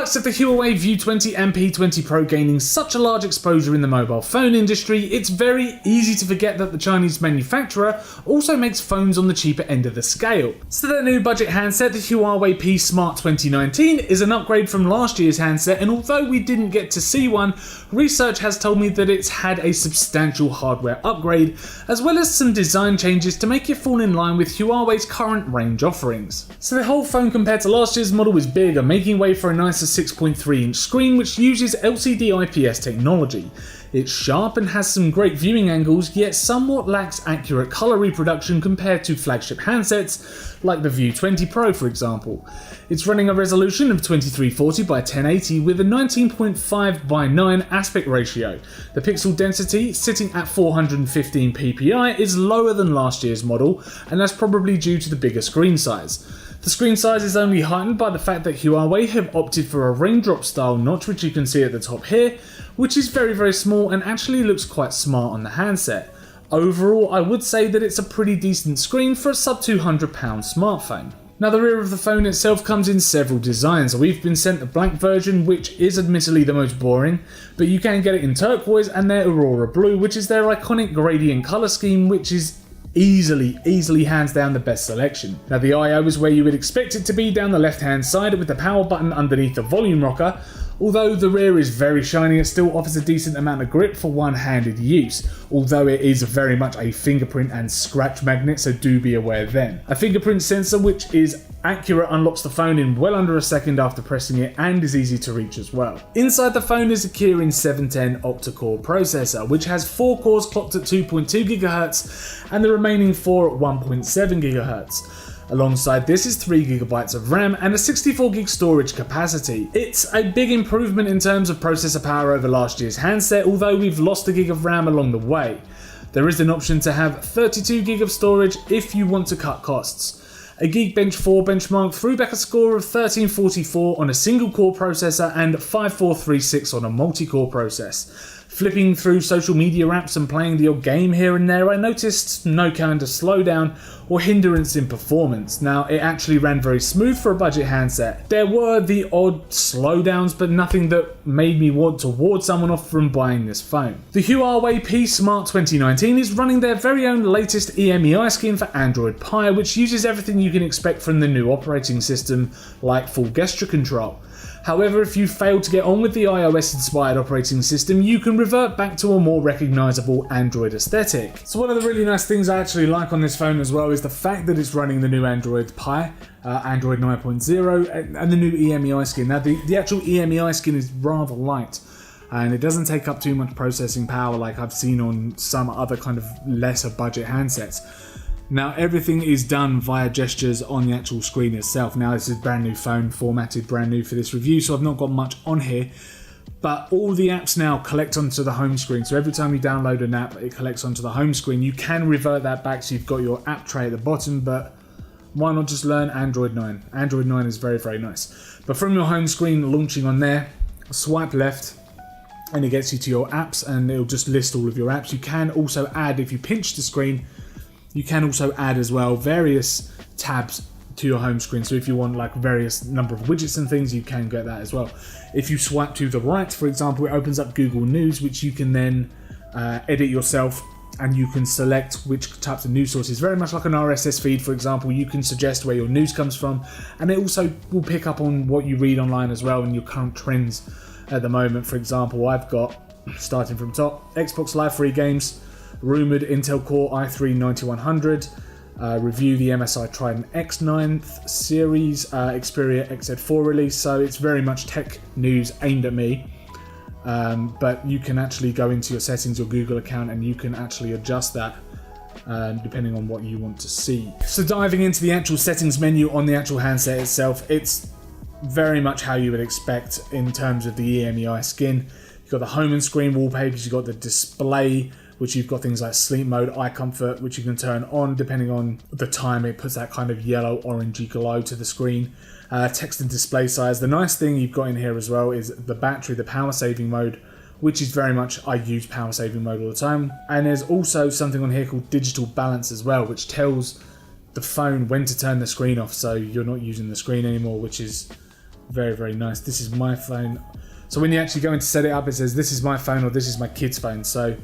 likes of the Huawei View 20 and P20 Pro gaining such a large exposure in the mobile phone industry, it's very easy to forget that the Chinese manufacturer also makes phones on the cheaper end of the scale. So their new budget handset, the Huawei P Smart 2019, is an upgrade from last year's handset, and although we didn't get to see one, research has told me that it's had a substantial hardware upgrade, as well as some design changes to make it fall in line with Huawei's current range offerings. So the whole phone compared to last year's model is bigger, making way for a nicer 6.3-inch screen which uses LCD IPS technology. It's sharp and has some great viewing angles, yet somewhat lacks accurate colour reproduction compared to flagship handsets like the View 20 Pro for example. It's running a resolution of 2340 by 1080 with a 19.5 by 9 aspect ratio. The pixel density, sitting at 415 ppi, is lower than last year's model, and that's probably due to the bigger screen size. The screen size is only heightened by the fact that Huawei have opted for a raindrop style notch, which you can see at the top here, which is very small and actually looks quite smart on the handset. Overall, I would say that it's a pretty decent screen for a sub £200 smartphone. Now the rear of the phone itself comes in several designs. We've been sent the black version, which is admittedly the most boring, but you can get it in turquoise and their Aurora blue, which is their iconic gradient colour scheme, which is easily hands down the best selection. Now the I/O is where you would expect it to be, down the left hand side with the power button underneath the volume rocker. Although the rear is very shiny, it still offers a decent amount of grip for one-handed use, although it is very much a fingerprint and scratch magnet, so do be aware then. A fingerprint sensor which is accurate unlocks the phone in well under a second after pressing it and is easy to reach as well. Inside the phone is a Kirin 710 octa-core processor, which has 4 cores clocked at 2.2 GHz and the remaining 4 at 1.7 GHz. Alongside this is 3GB of RAM and a 64GB storage capacity. It's a big improvement in terms of processor power over last year's handset, although we've lost a gig of RAM along the way. There is an option to have 32GB of storage if you want to cut costs. A Geekbench 4 benchmark threw back a score of 1344 on a single core processor and 5436 on a multi-core process. Flipping through social media apps and playing the odd game here and there, I noticed no kind of slowdown or hindrance in performance. Now, it actually ran very smooth for a budget handset. There were the odd slowdowns, but nothing that made me want to ward someone off from buying this phone. The Huawei P Smart 2019 is running their very own latest EMEI skin for Android Pie, which uses everything you can expect from the new operating system, like full gesture control. However, if you fail to get on with the iOS-inspired operating system, you can revert back to a more recognisable Android aesthetic. So one of the really nice things I actually like on this phone as well is the fact that it's running the new Android Pie, Android 9.0, and the new EMEI skin. Now the actual EMEI skin is rather light, and it doesn't take up too much processing power like I've seen on some other kind of lesser budget handsets. Now everything is done via gestures on the actual screen itself. Now this is brand new phone, formatted brand new for this review, so I've not got much on here, but all the apps now collect onto the home screen. So every time you download an app, it collects onto the home screen. You can revert that back so you've got your app tray at the bottom, but why not just learn Android 9? Android 9 is very nice. But from your home screen, launching on there, swipe left, and it gets you to your apps, and it'll just list all of your apps. You can also add, if you pinch the screen, you can also add as well various tabs to your home screen. So if you want like various number of widgets and things, you can get that as well. If you swipe to the right, for example, it opens up Google News, which you can then edit yourself, and you can select which types of news sources. Very much like an RSS feed, for example, you can suggest where your news comes from, and it also will pick up on what you read online as well and your current trends at the moment. For example, I've got, starting from top, Xbox Live free games, rumoured Intel Core i3-9100, review the MSI Trident X 9th series, Xperia XZ4 release, so it's very much tech news aimed at me. But you can actually go into your settings, your Google account, and you can actually adjust that depending on what you want to see. So diving into the actual settings menu on the actual handset itself, it's very much how you would expect in terms of the EMEI skin. You've got the home and screen wallpapers, you've got the display, which you've got things like sleep mode, eye comfort, which you can turn on depending on the time. It puts that kind of yellow orangey glow to the screen. Text and display size. The nice thing you've got in here as well is the battery, the power saving mode, which is very much, I use power saving mode all the time. And there's also something on here called digital balance as well, which tells the phone when to turn the screen off, so you're not using the screen anymore, which is Very, very nice. This is my phone. So when you actually go in to set it up, it says this is my phone or this is my kid's phone. So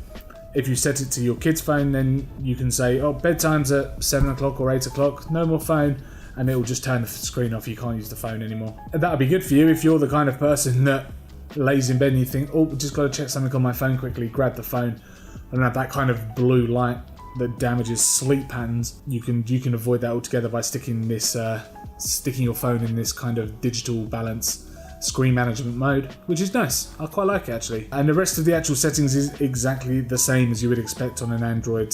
if you set it to your kid's phone, then you can say, oh, bedtime's at 7 o'clock or 8 o'clock, no more phone, and it will just turn the screen off. You can't use the phone anymore. And that'll be good for you if you're the kind of person that lays in bed and you think, oh, just got to check something on my phone quickly, grab the phone. I don't have that kind of blue light that damages sleep patterns. You can avoid that altogether by sticking your phone in this kind of digital balance screen management mode, which is nice. I quite like it actually. And the rest of the actual settings is exactly the same as you would expect on an Android,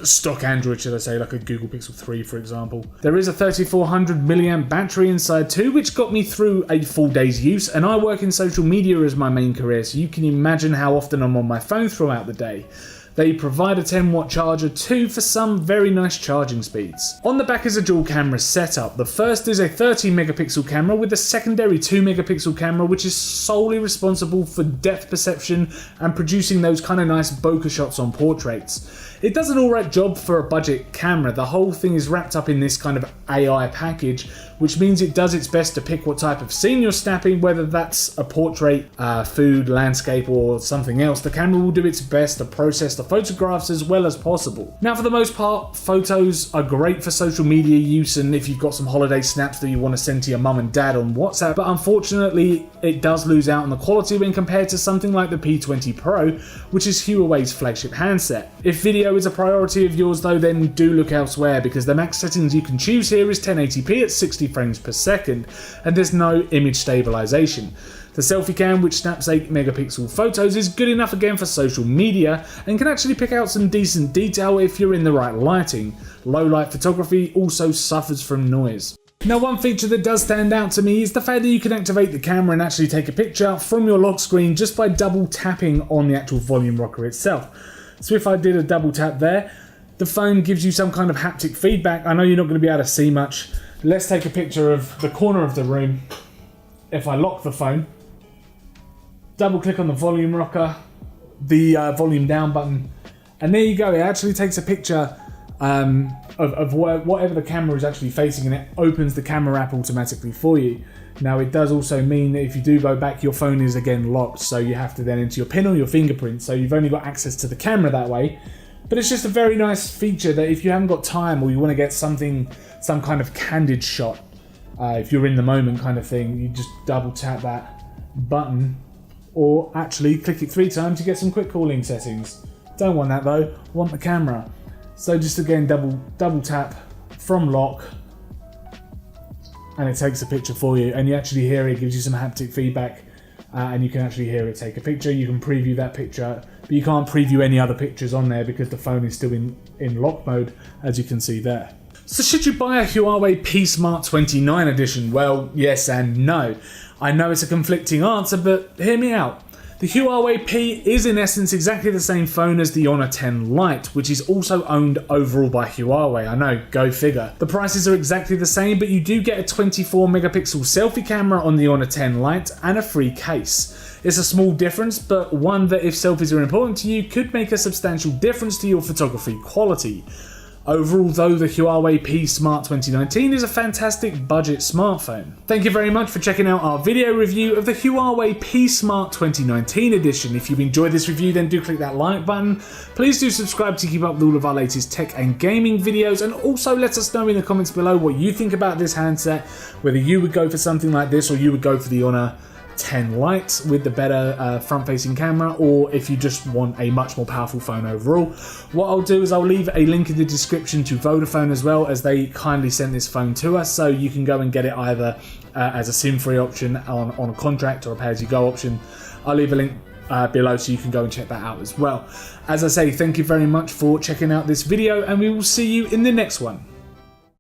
stock Android, should I say, like a Google Pixel 3 for example. There is a 3400 milliamp battery inside too, which got me through a full day's use, and I work in social media as my main career, so you can imagine how often I'm on my phone throughout the day. They provide a 10-watt charger too for some very nice charging speeds. On the back is a dual camera setup. The first is a 13 megapixel camera with a secondary 2 megapixel camera, which is solely responsible for depth perception and producing those kind of nice bokeh shots on portraits. It does an alright job for a budget camera. The whole thing is wrapped up in this kind of AI package, which means it does its best to pick what type of scene you're snapping, whether that's a portrait, food, landscape, or something else. The camera will do its best to process the photographs as well as possible. Now, for the most part, photos are great for social media use and if you've got some holiday snaps that you want to send to your mum and dad on WhatsApp, but unfortunately, it does lose out on the quality when compared to something like the P20 Pro, which is Huawei's flagship handset. If video is a priority of yours though, then do look elsewhere, because the max settings you can choose here is 1080p at 60 frames per second, and there's no image stabilization. The selfie cam, which snaps 8 megapixel photos, is good enough again for social media and can actually pick out some decent detail if you're in the right lighting. Low light photography also suffers from noise. Now, one feature that does stand out to me is the fact that you can activate the camera and actually take a picture from your lock screen just by double tapping on the actual volume rocker itself. So if I did a double tap there, the phone gives you some kind of haptic feedback. I know you're not going to be able to see much. Let's take a picture of the corner of the room. If I lock the phone, double click on the volume rocker, the volume down button, and there you go. It actually takes a picture of whatever the camera is actually facing, and it opens the camera app automatically for you. Now, it does also mean that if you do go back, your phone is again locked, so you have to then enter your PIN or your fingerprint, so you've only got access to the camera that way. But it's just a very nice feature that if you haven't got time or you want to get some kind of candid shot, if you're in the moment kind of thing, you just double tap that button, or actually click it 3 times to get some quick calling settings. Don't want that though, want the camera. So just again double tap from lock, and it takes a picture for you, and you actually hear it, gives you some haptic feedback, and you can actually hear it take a picture. You can preview that picture, but you can't preview any other pictures on there because the phone is still in lock mode, as you can see there. So should you buy a Huawei P Smart 29 edition? Well, yes and no. I know it's a conflicting answer, but hear me out. The Huawei P is in essence exactly the same phone as the Honor 10 Lite, which is also owned overall by Huawei. I know, go figure. The prices are exactly the same, but you do get a 24 megapixel selfie camera on the Honor 10 Lite and a free case. It's a small difference, but one that, if selfies are important to you, could make a substantial difference to your photography quality. Overall though, the Huawei P Smart 2019 is a fantastic budget smartphone. Thank you very much for checking out our video review of the Huawei P Smart 2019 edition. If you've enjoyed this review, then do click that like button. Please do subscribe to keep up with all of our latest tech and gaming videos, and also let us know in the comments below what you think about this handset, whether you would go for something like this or you would go for the Honor 10 Lite with the better front-facing camera, or if you just want a much more powerful phone overall. What I'll do is I'll leave a link in the description to Vodafone as well, as they kindly sent this phone to us, so you can go and get it either as a SIM-free option on a contract or a pay-as-you-go option. I'll leave a link below so you can go and check that out as well. As I say, thank you very much for checking out this video, and we will see you in the next one.